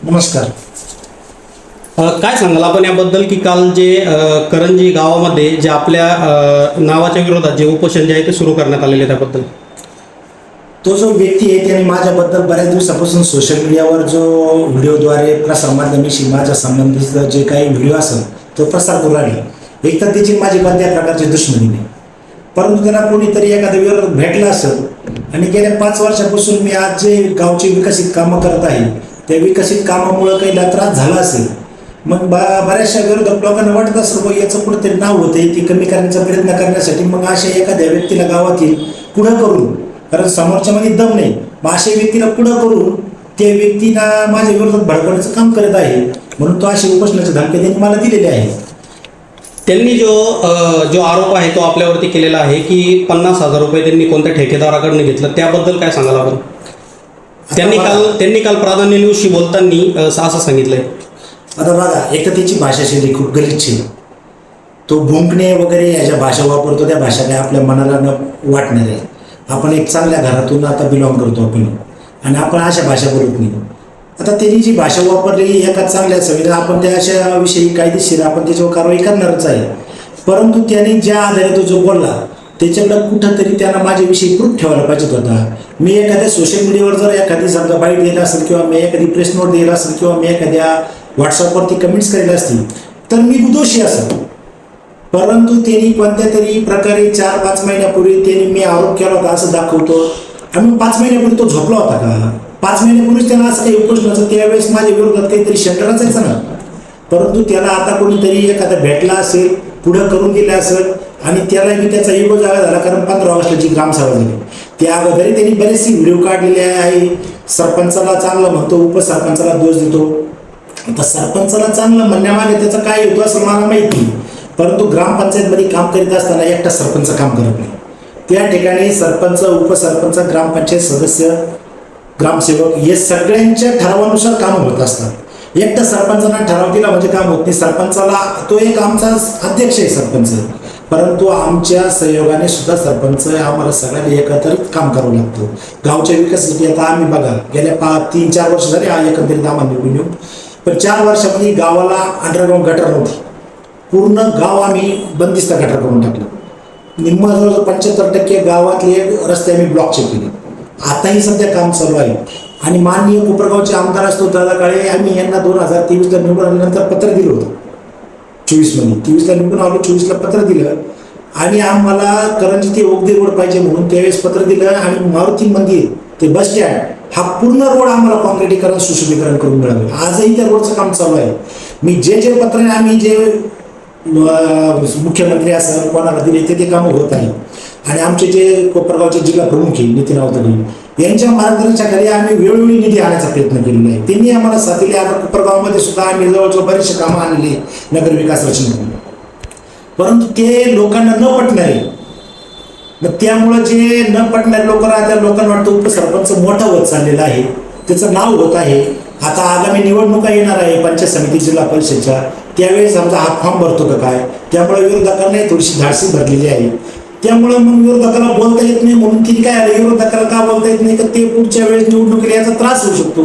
नमस्कार. काय सांगाल आपण याबद्दल की काल जे करंजी गावामध्ये जे आपल्या नावाच्या विरोधात जे उपोषण जे आहे ते सुरू करण्यात आलेले त्याबद्दल? तो जो व्यक्ती आहे त्याने माझ्याबद्दल बऱ्याच दिवसापासून सोशल मीडियावर जो व्हिडिओद्वारे प्रसारमाध्यमाशी माझ्या संबंधित जे काही व्हिडिओ असेल तो प्रसार करू लागला. एक तर त्याची माझी कोणत्या प्रकारची दुश्मनी नाही, परंतु त्याला कोणीतरी एखाद्या विरोधात भेटला असेल आणि गेल्या 5 वर्षापासून मी आज जे गावची विकसित कामं करत आहे त्या विकसित कामामुळे काही त्रास झाला असेल, मग बऱ्याचशा विरोधक लोकांना वाटत असेल व याचं कुठेतरी नाव होते ती कमी करण्याचा प्रयत्न करण्यासाठी मग अशा एखाद्या व्यक्तीला गावातील पुढं करून, कारण समोरच्या मध्ये दम नाही, मग अशा व्यक्तीला पुढं करून त्या व्यक्तीला माझ्या विरोधात भडकवण्याचं काम करत आहे. म्हणून तो अशी उपोषणाची धमकी त्यांनी मला दिलेली आहे. त्यांनी जो आरोप आहे तो आपल्यावरती केलेला आहे की 50,000 रुपये त्यांनी कोणत्या ठेकेदाराकडून घेतलं, त्याबद्दल काय सांगाल आपण? त्यांनी काल प्राधान्य न्यूजशी बोलताना असं सांगितलंय. आता बघा, एक तर त्याची भाषाशैली खूप गलिच्छ आहे. तो भुंकणे वगैरे याच्या भाषा वापरतो, त्या भाषा काय आपल्या मनाला न वाटणार आहे. आपण एक चांगल्या घरातून आता बिलॉंग करतो आपण, आणि आपण अशा भाषा बोलत नाही. आता त्यांनी जी भाषा वापरली एका चांगल्या संविधान, आपण त्या अशा विषयी कायदेशीर आपण त्याच्यावर कारवाई करणारच आहे. परंतु त्याने ज्या आधारे तो जो बोलला त्याच्याकडं कुठंतरी त्यांना माझ्याविषयी प्रूफ ठेवायला पाहिजेत होता. मी एखाद्या सोशल मीडियावर जर एखादी समजा बाईट दिला असेल किंवा मी एखादी प्रेस नोट दिला असेल किंवा मी एखाद्या व्हॉट्सअपवरती कमेंट्स केलेल्या असतील तर मी दोषी असेल. परंतु त्यांनी कोणत्या तरी प्रकारे 4-5 महिन्यापूर्वी त्यांनी मी आरोप केला होता असं दाखवतो. आणि 5 महिन्यापूर्वी तो झोपला होता का? 5 महिन्यापूर्वीच त्याला असं काही उपोषणाचं त्यावेळेस माझ्या विरोधात काहीतरी शेंडर असायचं ना. परंतु त्याला आता कोणीतरी एखादा भेटला असेल, पुढं करून दिलं असेल, आणि त्याला मी त्याचा इगो जागा झाला. कारण 15 ऑगस्टची ग्रामसभा झाली, त्या अगोदरही त्यांनी बरेचसे व्हिडिओ काढलेले आहे. सरपंचाला चांगलं म्हणतो, उपसरपंचाला दोष देतो. आता सरपंचाला चांगलं म्हणण्यामागे त्याचं काय होतं असं मला माहिती, परंतु ग्रामपंचायतमध्ये काम करीत असताना एकटा सरपंच काम करत नाही. त्या ठिकाणी सरपंच, उपसरपंच, ग्रामपंचायत सदस्य, ग्रामसेवक हे सगळ्यांच्या ठरावानुसार कामं होत असतात. एकटा सरपंचांना ठराव दिला म्हणजे काम होत नाही. सरपंचाला तो एक आमचा अध्यक्ष आहे सरपंच, परंतु आमच्या सहयोगाने सुद्धा सरपंच आम्हाला सगळ्यांना एकत्रित काम करावं लागतं. गावच्या विकासासाठी आता आम्ही बघा गेल्या 3-4 वर्ष झाले एकंदरीत आम्हाला निवडून येऊन, पण 4 वर्षामध्ये गावाला अंडरग्राऊंड गटर नव्हती. पूर्ण गाव आम्ही बंदिस्त गटर करून टाकलं. निम्म 75% गावातले रस्ते आम्ही ब्लॉकचे केले. आताही सध्या काम चालू आहे. आणि माननीय कोपरगावचे आमदार असतो दादा काळे, आम्ही यांना 2023ला निवडून आल्यानंतर पत्र दिलं होतं. 23ला निवडून आलो, 24ला पत्र दिलं, आणि आम्हाला करंजी ते ओगदे रोड पाहिजे म्हणून त्यावेळेस पत्र दिलं. आणि मारुती मंदिर ते बस स्टँड हा पूर्ण रोड आम्हाला कॉन्क्रिटीकरण, सुशोभीकरण करून मिळालं. आजही त्या रोडचं काम चालू आहे. मी जे पत्र आम्ही जे मुख्यमंत्री असं कोणाला दिले ते कामं होत आहे. आणि आमचे जे कोपरगावचे जिल्हा प्रमुख आहे नितीन अवतडे यांच्या मार्गदर्शनाखाली आम्ही वेळोवेळी निधी आणण्याचा प्रयत्न केलेला आहे. त्यांनी आम्हाला साथ दिली. आता कोपरगावमध्ये सुद्धा आम्ही जवळजवळ बरेचसे कामं आणले नगर विकास रचनेतून, परंतु ते लोकांना न पटणारे. मग त्यामुळं जे न पटणारे लोक राहत्या लोकांना वाटतं उपसरपंच मोठा होत चाललेला आहे, त्याचं नाव होत आहे. आता आगामी निवडणुका येणार आहे पंचायत समिती, जिल्हा परिषदच्या, त्यावेळेस आमचा हा फॉर्म भरतो का काय, त्यामुळे विरोधकांना थोडीशी धाडसी भरलेली आहे. त्यामुळं मग विरोधकाला बोलता येत नाही. म्हणून तिने काय आलं, विरोधकाला का बोलता येत नाही तर ते पुढच्या वेळेस निवडणुकीला याचा त्रास होऊ शकतो.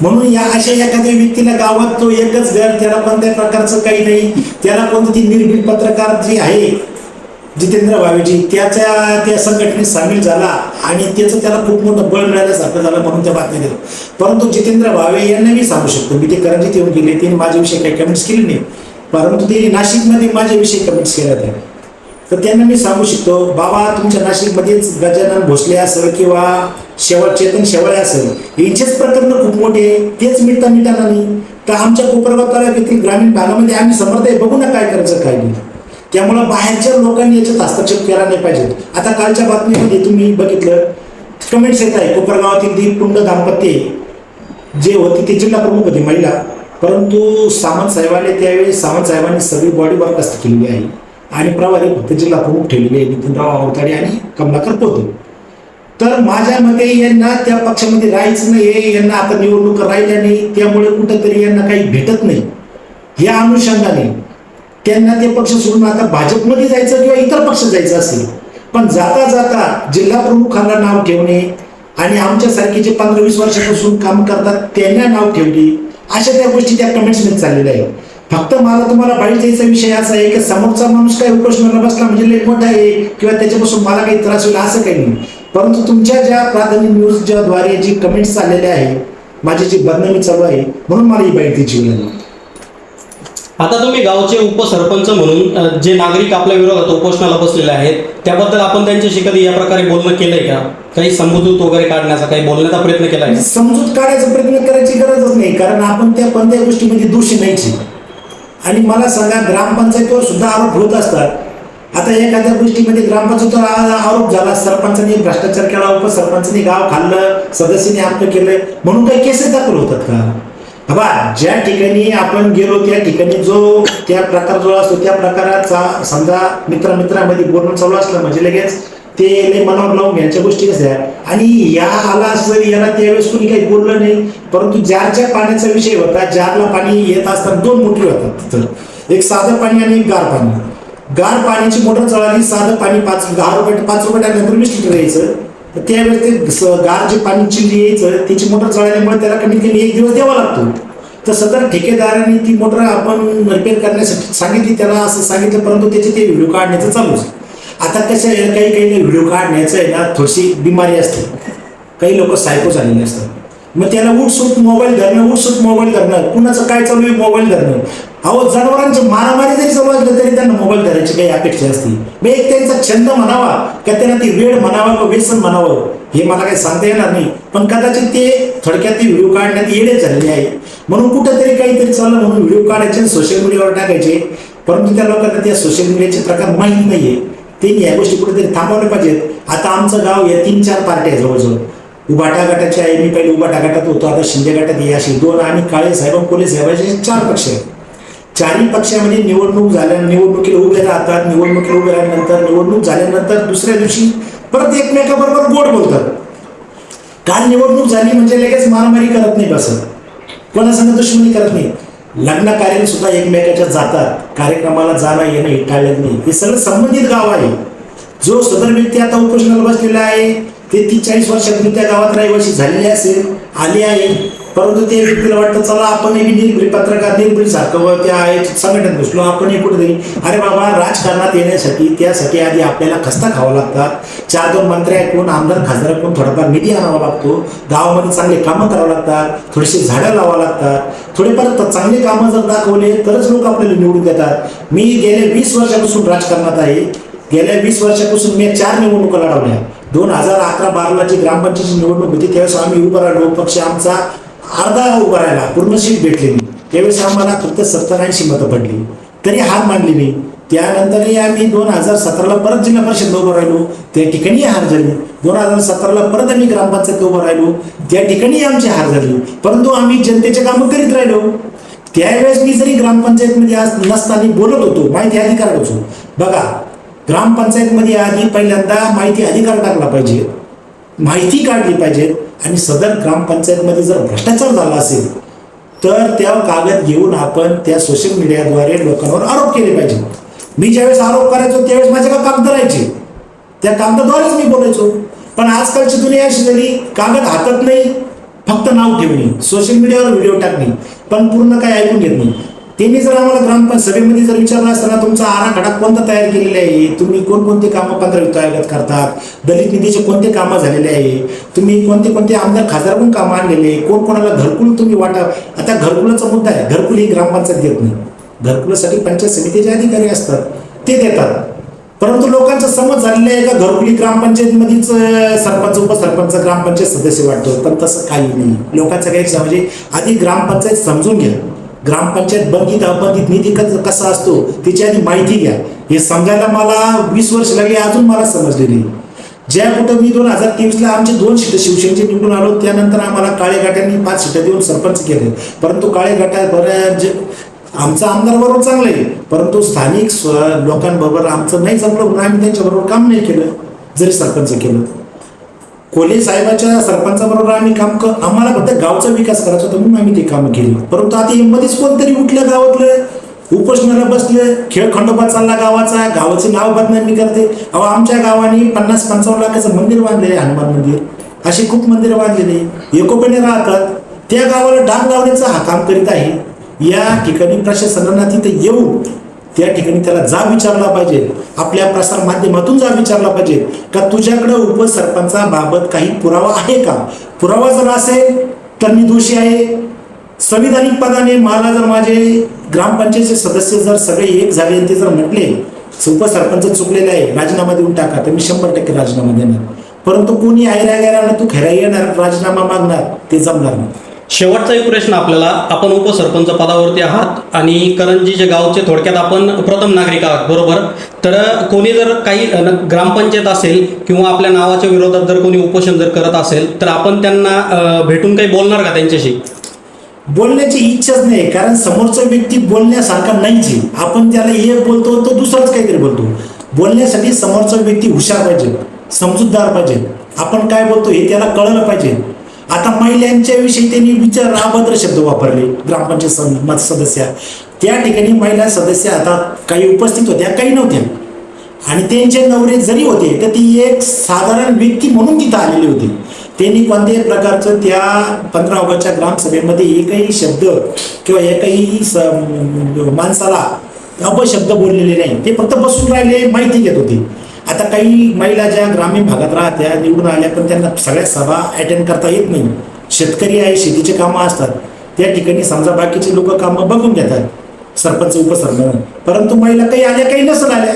म्हणून या अशा एखाद्या व्यक्तीला गावात तो एकच घर, त्याला कोणत्या प्रकारचं काही नाही, त्याला कोणती निर्भीड पत्रकार जी आहे जितेंद्र भावेजी त्या संघटनेत सामील झाला आणि त्याला खूप मोठं बळ मिळाल्यासारखं झालं म्हणून त्या बातम्या दिल्या. परंतु जितेंद्र भावे यांना मी सांगू शकतो, मी ते करंजीत येऊन गेले, त्यांनी माझ्याविषयी काही कमेंट्स केले नाही, परंतु त्यांनी नाशिकमध्ये माझ्याविषयी कमेंट्स केल्या त्या. तर त्यांना मी सांगू शकतो, बाबा तुमच्या नाशिकमध्येच गजानन भोसले असेल किंवा चेतन शेवाळे असेल, यांचेच प्रकरण खूप मोठे, तेच मिटताना नाही. तर आमच्या कोपरगाव तालुक्यातील ग्रामीण भागामध्ये आम्ही समर्थ आहे, बघू ना काय करायचं काय नाही. त्यामुळं बाहेरच्या लोकांनी याच्यात हस्तक्षेप केला नाही पाहिजे. आता कालच्या बातमीमध्ये तुम्ही बघितलं कमेंट्स येत आहे, कोपरगावातील दीपकुंड दाम्पत्य जे होते ते जिल्हा प्रमुख होते महिला, परंतु सामंत साहेबांनी त्यावेळेस साहेबांनी सगळी बॉडी बरखास्त केलेली आहे आणि प्रभारी फक्त जिल्हा प्रमुख ठेवलेले आहे नितीनराव अवताडे आणि कमलाकर पोते. तर माझ्या मते यांना त्या पक्षामध्ये राहायचं नाही, यांना आता निवडणूक राहिल्या नाही, त्यामुळे कुठंतरी यांना काही भेटत नाही. या अनुषंगाने त्यांना ते पक्ष सोडून आता भाजपमध्ये जायचं किंवा इतर पक्ष जायचं असेल, पण जाता जाता जिल्हा प्रमुखांना नाव ठेवणे आणि आमच्यासारखे जे 15-20 वर्षापासून काम करतात त्यांना नाव ठेवली अशा त्या गोष्टी त्या कमेंट्समध्ये चाललेल्या आहे. फक्त मला तुम्हाला बाईट द्यायचा विषय असा आहे की समोरचा माणूस काय उपोषणाला बसला म्हणजे लई मोठा आहे किंवा त्याच्यापासून मला काही त्रास होईल असं काही नाही. परंतु तुमच्या ज्या प्राधान्य न्यूजच्या द्वारे जी कमेंट्स चाललेल्या आहे, माझी जी बदनामी चालू आहे, म्हणून मला ही बाईट द्यायची वेळ आली. आता तुम्ही गावचे उपसरपंच म्हणून जे नागरिक आपल्या विरोधात उपोषणाला बसलेले आहेत त्याबद्दल आपण त्यांच्याशी कधी या प्रकारे बोलणं केलंय का? काही समजूत वगैरे काढण्याचा काही बोलण्याचा प्रयत्न केलाय? समजूत काढायचा प्रयत्न करायची गरजच नाही, कारण आपण त्या कोणत्याही गोष्टीमध्ये दोषी नाहीच. आणि मला सांगा, ग्रामपंचायतीवर सुद्धा आरोप होत असतात. आता एखाद्या गोष्टीमध्ये ग्रामपंचायतीवर आरोप झाला, सरपंचाने भ्रष्टाचार केला, उपसरपंचाने गाव खाल्लं, सदस्याने आपलं केलं म्हणून काही केसेस दाखल होतात का? बा ज्या ठिकाणी आपण गेलो त्या ठिकाणी जो त्या प्रकार जो असतो त्या प्रकाराचा समजा मित्रामध्ये बोलणं चालू असलं म्हणजे लगेच ते मनावर लावून घ्यायच्या गोष्टी कशा. आणि या आला असं याला त्यावेळेस कोणी काही बोललं नाही, परंतु जारच्या पाण्याचा विषय होता. जारला पाणी येत असताना दोन मोटरी होतात तिथं, एक साधं पाणी आणि एक गार पाणी. गार पाण्याची मोटर चढाली, साधं पाणी 5 रुपये टाकल्यानंतर 20 लिटर यायचं. तर त्यावेळेस ते गार जे पाणी चिल्ली यायचं त्याची मोटर चढाल्यामुळे त्याला कमीत कमी 1 दिवस द्यावा लागतो. तर सदर ठेकेदारांनी ती मोटर आपण रिपेअर करण्यासाठी सांगितली, त्याला असं सांगितलं, परंतु त्याचे ते व्हिडिओ काढण्याचं चालूच. आता कसं आहे, काही व्हिडिओ काढण्याचं आहे ना थोडीशी बिमारी असते, काही लोक सायको झालेले असतात. मग त्याला उठसूट मोबाईल धरणं, कुणाचं काय चालू आहे मोबाईल धरणं. अहो, जनावरांची मारामारी जरी चालू असलं तरी त्यांना मोबाईल धरायची काही अपेक्षा असते. मग एक त्यांचा छंद म्हणावा का त्यांना ती वेळ म्हणावा का व्यसन म्हणावं हे मला काही सांगता येणार नाही, पण कदाचित ते थोडक्यात ते व्हिडिओ काढण्यात येडे झालेले आहे. म्हणून कुठंतरी काहीतरी चाललं म्हणून व्हिडिओ काढायचे सोशल मीडियावर टाकायचे, परंतु त्या लोकांना त्या सोशल मीडियाचे प्रकार माहीत नाहीये. त्यांनी या गोष्टी कुठेतरी थांबवल्या पाहिजेत. आता आमचं गाव या 3-4 पार्ट्या आहे जवळजवळ. उभाटा गटाचे आहे, मी पहिले उभाटा गटात होतो, आता शिंदे गटात हे असे 2 आणि काळे साहेब कोले साहेबांचे 4 पक्ष आहेत. 4ही पक्षामध्ये निवडणुकीला उभे राहतात. निवडणुकीला उभे राहिल्यानंतर निवडणूक झाल्यानंतर दुसऱ्या दिवशी परत एकमेकाबरोबर गोड बोलतात. काल निवडणूक झाली म्हणजे लगेच मारामारी करत नाही, बसत कोणासंग दुश्मनी करत नाही. लग्न कार्याला सुद्धा एकमेकाच्या जातात, कार्यक्रमाला जाणं येणं हे टाळत नाही. हे सगळं संबंधित गाव आहे. जो सदर व्यक्ती आता उपोषणाला बसलेला आहे ते 40 वर्षापूर्वी त्या गावात रहिवासी झालेले असेल, आले आहे, परंतु ते व्यक्तीला वाटतं चला आपण निर्भीड पत्रकार निर्भीड सारखं त्या संघटनेत बसलो आपण कुठेतरी. अरे बाबा, राजकारणात येण्यासाठी त्यासाठी आधी आपल्याला खस्ता खावा लागतात. 4-2 मंत्री ऐकून आमदार खासदार ऐकून थोडाफार निधी आणावा लागतो. गावामध्ये चांगले कामं करावं लागतात, थोडीशी झाडं लावावं लागतात. थोडेफार चांगले कामं जर दाखवले तरच लोक आपल्याला निवडून देतात. मी गेल्या 20 वर्षापासून राजकारणात आहे. गेल्या 20 वर्षापासून मी 4 निवडणुका लढवल्या. 2011-12 जी ग्रामपंचायतीची निवडणूक होती त्यावेळेस आम्ही उभा राहिलो. पक्ष आमचा अर्धा उभा राहिला, पूर्ण सीट भेटली नाही. त्यावेळेस आम्हाला फक्त 70-80 मतं पडली, तरी हार मानली नाही. त्यानंतरही आम्ही 2017ला परत जिल्हा परिषद उभं राहिलो, त्या ठिकाणी हार झाली. 2017ला परत आम्ही ग्रामपंचायत उभं राहिलो, त्या ठिकाणी आमची हार झाली. परंतु आम्ही जनतेचे कामं करीत राहिलो. त्यावेळेस मी जरी ग्रामपंचायतमध्ये आज नसताना बोलत होतो, माहिती अधिकार होतो. बघा, ग्रामपंचायतमध्ये आधी पहिल्यांदा माहिती अधिकार टाकला पाहिजे, माहिती काढली पाहिजे. आणि सदर ग्रामपंचायतमध्ये जर भ्रष्टाचार झाला असेल तर त्या कागद घेऊन आपण त्या सोशल मीडियाद्वारे लोकांवर आरोप केले पाहिजे. मी ज्यावेळेस आरोप करायचो त्यावेळेस माझ्याकडे कागद राहायचे, त्या कागदाद्वारेच मी बोलायचो. पण आजकालची दुनिया अशी झाली, कागद हातात नाही, फक्त नाव ठेवणे, सोशल मीडियावर व्हिडिओ टाकणे, पण पूर्ण काय ऐकून घेत नाही. त्यांनी जर आम्हाला ग्रामपंचायत सभेमध्ये जर विचारलं असताना तुमचा आराखडा कोणता तयार केलेला आहे, तुम्ही कोणकोणते कामं 15 वित्त आयोगात करतात, दलित निधीचे कोणते कामं झालेले आहे, तुम्ही कोणते आमदार खासदारकडून कामं आणलेले, कोणाला घरकुल तुम्ही वाटा. आता घरकुलाचा मुद्दा आहे, घरकुल ही ग्रामपंचायत देत नाही. घरकुलासाठी पंचायत समितीचे अधिकारी असतात, ते देतात. परंतु लोकांचा समज झालेला आहे का घरकुली ग्रामपंचायतमध्येच सरपंच उपसरपंच ग्रामपंचायत सदस्य वाटतो, पण तसं काही नाही. लोकांचा काही म्हणजे आधी ग्रामपंचायत समजून घ्या. ग्रामपंचायत बंदित अबंदित निधी कसा असतो त्याची आधी माहिती घ्या. हे समजायला मला 20 वर्ष लागली, अजून मला समजले नाही. ज्या कुठं मी 2023ला आमचे 2 सीटं शिवसेनेचे निवडून आलो, त्यानंतर आम्हाला काळे गटांनी 5 सीटं देऊन सरपंच केले. परंतु काळे गटात आमचं आमदार बरोबर चांगलं आहे, परंतु स्थानिक लोकांबरोबर आमचं नाही जमलं म्हणून आम्ही त्यांच्याबरोबर काम नाही केलं, जरी सरपंच केलं. कोले साहेबाच्या सरपंचाबरोबर आम्ही आम्हाला फक्त गावचा विकास करायचा होता म्हणून आम्ही ते कामं केली. परंतु आता मध्येच कोणतरी उठलं गावातलं, उपोषणाला बसलं, खेळ खंडोबा चालला गावाचा, गावाचे नाव बदनामी करते. अहो, आमच्या गावाने 50-55 लाखाचं मंदिर बांधले, हनुमान मंदिर, अशी खूप मंदिरं बांधलेली, एकोप्याने राहतात. त्या गावाला डाग लावण्याचा हा काम करीत आहे. या ठिकाणी प्रशासनाला तिथे येऊन त्या ठिकाणी त्याला जा विचारला पाहिजे, आपल्या प्रसार माध्यमातून जा विचारला पाहिजे का तुझ्याकडे उपसरपंचाबाबत काही पुरावा आहे का. पुरावा जर असेल तर मी दोषी आहे. संविधानिक पदाने मला जर माझे ग्रामपंचायतचे सदस्य जर सगळे एक झाले आणि ते जर म्हटले उपसरपंच चुकलेले आहे, राजीनामा देऊन टाका, तर मी 100% राजीनामा देणार. परंतु कोणी आयरा गेला तू खरा येणार राजीनामा मागणार, ते जमणार नाही. शेवटचा एक प्रश्न आपल्याला, आपण उपसरपंच पदावरती आहात आणि करंजीच्या गावचे थोडक्यात आपण प्रथम नागरिक आहात, बरोबर. तर कोणी जर काही ग्रामपंचायत असेल किंवा आपल्या नावाच्या विरोधात जर कोणी उपोषण जर करत असेल तर आपण त्यांना भेटून काही बोलणार का त्यांच्याशी? बोलण्याची इच्छाच नाही, कारण समोरचा व्यक्ती बोलण्यासारखा नाहीच आहे. आपण त्याला एक बोलतो तो दुसराच काहीतरी बोलतो. बोलण्यासाठी समोरचा व्यक्ती हुशार पाहिजे, समजूतदार पाहिजे. आपण काय बोलतो हे त्याला कळलं पाहिजे. आता महिलांच्या विषयी त्यांनी विचार अभद्र शब्द वापरले ग्रामपंचायत सदस्य. त्या ठिकाणी महिला सदस्य आता काही उपस्थित होत्या, काही नव्हत्या, आणि त्यांचे नवरे जरी होते तर ती एक साधारण व्यक्ती म्हणून तिथं आलेली होती. त्यांनी कोणत्याही प्रकारचं त्या 15 ऑगस्टच्या ग्रामसभेमध्ये एकही शब्द किंवा एकही माणसाला अपशब्द बोललेले नाही. ते फक्त बसून राहिले, माहिती घेत होते. आता काही महिला ज्या ग्रामीण भागात राहत्या निवडून आल्या, पण त्यांना सगळ्या सभा अटेंड करता येत नाही. शेतकरी आहे, शेतीचे कामं असतात, त्या ठिकाणी समजा बाकीचे लोक कामं बघून घेतात, सरपंच उपसरपंच. परंतु महिला काही आल्या, काही नसल आल्या,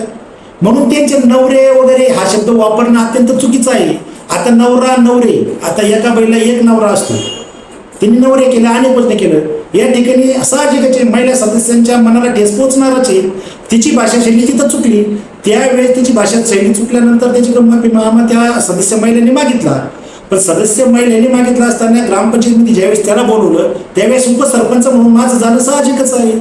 म्हणून त्यांचे नवरे वगैरे हा शब्द वापरणं अत्यंत चुकीचं आहे. आता नवरा नवरे, आता एका बाईला एक नवरा असतो, त्यांनी नवरे केलं आणि प्रश्न केलं. या ठिकाणी साहजिकच महिला सदस्यांच्या मनाला ठेस पोचणारच आहे. तिची भाषा शैली तिथं चुकली, त्यावेळेस तिची भाषा शैली चुकल्यानंतर त्याची माफी त्या सदस्य महिलांनी मागितला. पण सदस्य महिलांनी मागितला असताना ग्रामपंचायतीमध्ये ज्यावेळेस त्याला बोलवलं त्यावेळेस उपसरपंच म्हणून माझं जाणं साहजिकच आहे.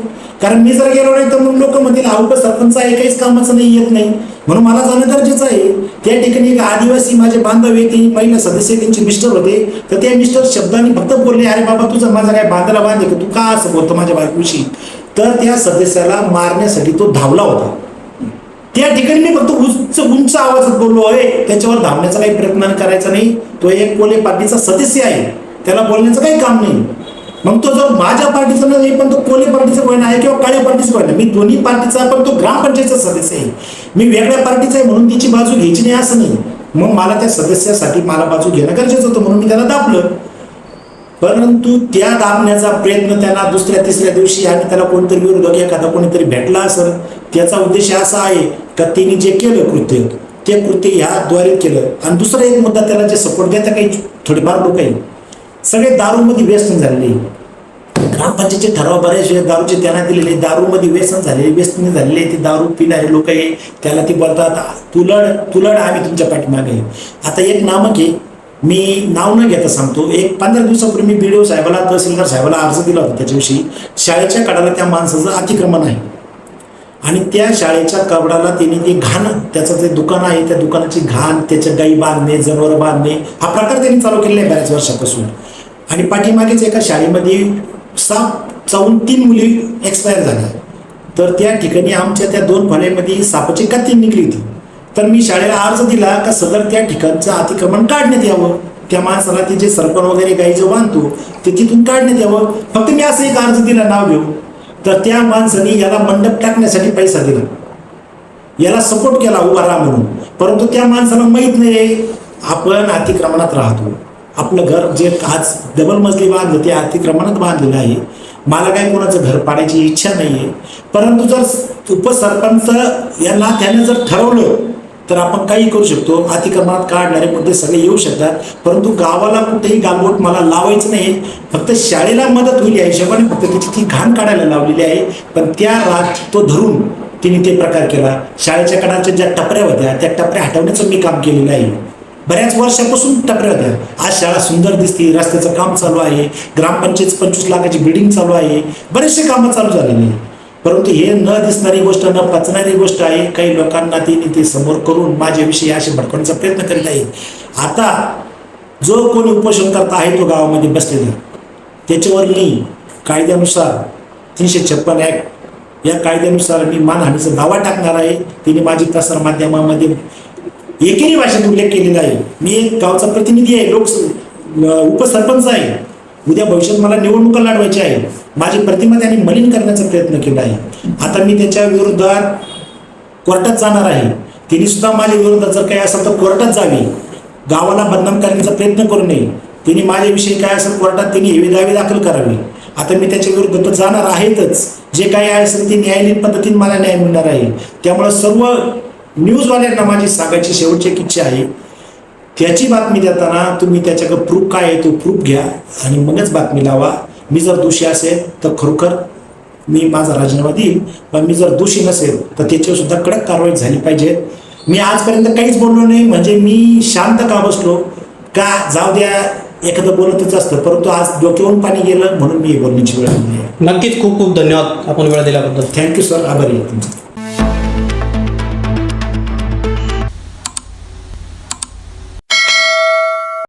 कारण मी जर गेलो नाही तर मग लोक म्हणतील हा उपसरपंच आहे, काहीच कामाचं नाही, येत नाही, म्हणून मला जाणं गरजेचं आहे. त्या ठिकाणी एक आदिवासी माझे बांधव ते महिला सदस्य त्यांचे मिस्टर होते, तर त्या मिस्टर शब्दांनी फक्त बोलले अरे बाबा तुझं माझा काय बांधायला बांधे का, तू का असं बोलतो माझ्या बायकोशी. तर त्या सदस्याला मारण्यासाठी तो धावला होता. त्या ठिकाणी मी फक्त उंच आवाजात बोललो आहे, त्याच्यावर धावण्याचा काही प्रयत्न करायचा नाही. तो एक कोले पार्टीचा सदस्य आहे, त्याला बोलण्याचं काही काम नाही. मग तो जर माझ्या पार्टीचा नाही पण तो कोले पार्टीचा कोण आहे किंवा काळ्या पार्टीचा कोण आहे, मी दोन्ही पार्टीचा, पण तो ग्रामपंचायतचा सदस्य आहे. मी वेगळ्या पार्टीचा आहे म्हणून तिची बाजू घ्यायची नाही असं नाही. मग मला त्या सदस्यासाठी मला बाजू घेणं गरजेचं होतं, म्हणून मी त्याला दाबलं. परंतु त्या दाबण्याचा प्रयत्न त्यांना दुसऱ्या तिसऱ्या दिवशी आणि त्याला कोणतरी विरोधक एखादा कोणीतरी भेटला असेल. त्याचा उद्देश असा आहे का त्यांनी जे केलं कृत्य ते कृत्य ह्याद्वारे केलं. आणि दुसरा एक मुद्दा, त्याला जे सपोर्ट देता काही थोडेफार लोक आहे सगळे दारूमध्ये व्यसन झालेले. ग्रामपंचायतचे ठराव बऱ्याच वेळेस दारूचे त्यांना दिलेले, दारूमध्ये व्यसन झालेले, व्यसनी झालेले, ते दारू पिणारे लोक आहे. त्याला ते बोलतात तुलड आम्ही तुमच्या पाठीमागे आहे. आता एक नामक आहे, मी नाव न घेता सांगतो. एक 15 दिवसापूर्वी मी BDO साहेबाला, तहसीलदार साहेबाला अर्ज दिला होता. त्याच्याविषयी शाळेच्या कडाला त्या माणसाचं अतिक्रमण आहे आणि त्या शाळेच्या कपडाला त्यांनी ते घाण, त्याचं जे दुकान आहे त्या दुकानाची घाण, त्याच्या गाई बांधणे, जनावरं बांधणे हा प्रकार त्यांनी चालू केलेला आहे बऱ्याच वर्षापासून. आणि पाठीमागेच एका शाळेमध्ये साप चावून 3 मुली एक्सपायर झाल्या. तर त्या ठिकाणी आमच्या त्या 2 खोल्यामध्ये सापाची कत्ती निघली होती. तर मी शाळेला अर्ज दिला का सदर त्या ठिकाणचं अतिक्रमण काढण्यात यावं, त्या माणसाला ते जे सरपण वगैरे गाई जो बांधतो ते तिथून काढण्यात यावं. फक्त मी असं एक अर्ज दिला नाव घेऊ. तर त्या माणसाने याला मंडप टाकण्यासाठी पैसा दिला, याला सपोर्ट केला उभा राहा म्हणून. परंतु त्या माणसाला माहीत नाही आपण अतिक्रमणात राहतो, आपलं घर जे आज डबल मजली बांधलं ते अतिक्रमणात बांधलेलं आहे. मला काही कोणाचं घर पाडायची इच्छा नाही आहे. परंतु जर उपसरपंच यांना त्याने जर ठरवलं तर आपण काही करू शकतो. अतिक्रमणात काढणारे मुद्दे सगळे येऊ शकतात, परंतु गावाला कुठेही गालबोट मला लावायचं नाही. फक्त शाळेला मदत होईल या हिशोबाने फक्त तिची ती घाण काढायला लावलेली आहे. पण त्या तो धरून तिने ते प्रकार केला. शाळेच्या कडाच्या ज्या टपऱ्या होत्या त्या टपऱ्या हटवण्याचं मी काम केलेलं आहे. बऱ्याच वर्षापासून टपऱ्या होत्या. आज शाळा सुंदर दिसते, रस्त्याचं काम चालू आहे, ग्रामपंचायत 25 लाखाची बिल्डिंग चालू आहे, बरेचसे कामं चालू झालेली आहे. परंतु हे न दिसणारी गोष्ट, न पचणारी गोष्ट आहे. काही लोकांना ते समोर करून माझ्याविषयी असे भडकवण्याचा प्रयत्न करीत आहे. आता जो कोणी उपोषण करता आहे तो गावामध्ये बसलेला, त्याच्यावर मी कायद्यानुसार 356 ॲक्ट या कायद्यानुसार मी मानहानीचा दावा टाकणार आहे. तिने माझी प्रसार माध्यमामध्ये एकेरी भाषेत उल्लेख केलेला आहे. मी एक गावचा प्रतिनिधी आहे, उपसरपंच आहे. उद्या भविष्यात मला निवडणुका लढवायची आहे, माझी प्रतिमा त्यांनी मलिन करण्याचा प्रयत्न केला आहे. आता मी त्याच्या विरोधात कोर्टात जाणार आहे. तिने सुद्धा माझ्या विरोधात जर काही असेल तर कोर्टात जावी, गावाला बदनाम करण्याचा प्रयत्न करू नये. तिने माझ्याविषयी काय असेल कोर्टात तिने हेवी दावे दाखल करावी. आता मी त्याच्या विरोधात जाणार आहेतच. जे काही असेल ते न्यायालयीन पद्धतीने मला न्याय मिळणार आहे. त्यामुळे सर्व न्यूजवाल्यांना माझी सांगायची शेवटची एक इच्छा आहे, त्याची बातमी देताना तुम्ही त्याच्याकडे प्रूफ काय आहे तो प्रूफ घ्या आणि मगच बातमी लावा. मी जर दोषी असेल तर खरोखर मी माझा राजीनामा देईल, पण मी जर दोषी नसेल तर त्याच्यावर सुद्धा कडक कारवाई झाली पाहिजे. मी आजपर्यंत काहीच बोललो नाही, म्हणजे मी शांत का बसलो का, जाऊ द्या एखादं बोलतच असतं, परंतु आज डोक्यावरून पाणी गेलं म्हणून मी हे बोलण्याची वेळ आली आहे. नक्कीच खूप खूप धन्यवाद आपण वेळ दिल्याबद्दल. थँक्यू सर, आभारी आहे तुमचा.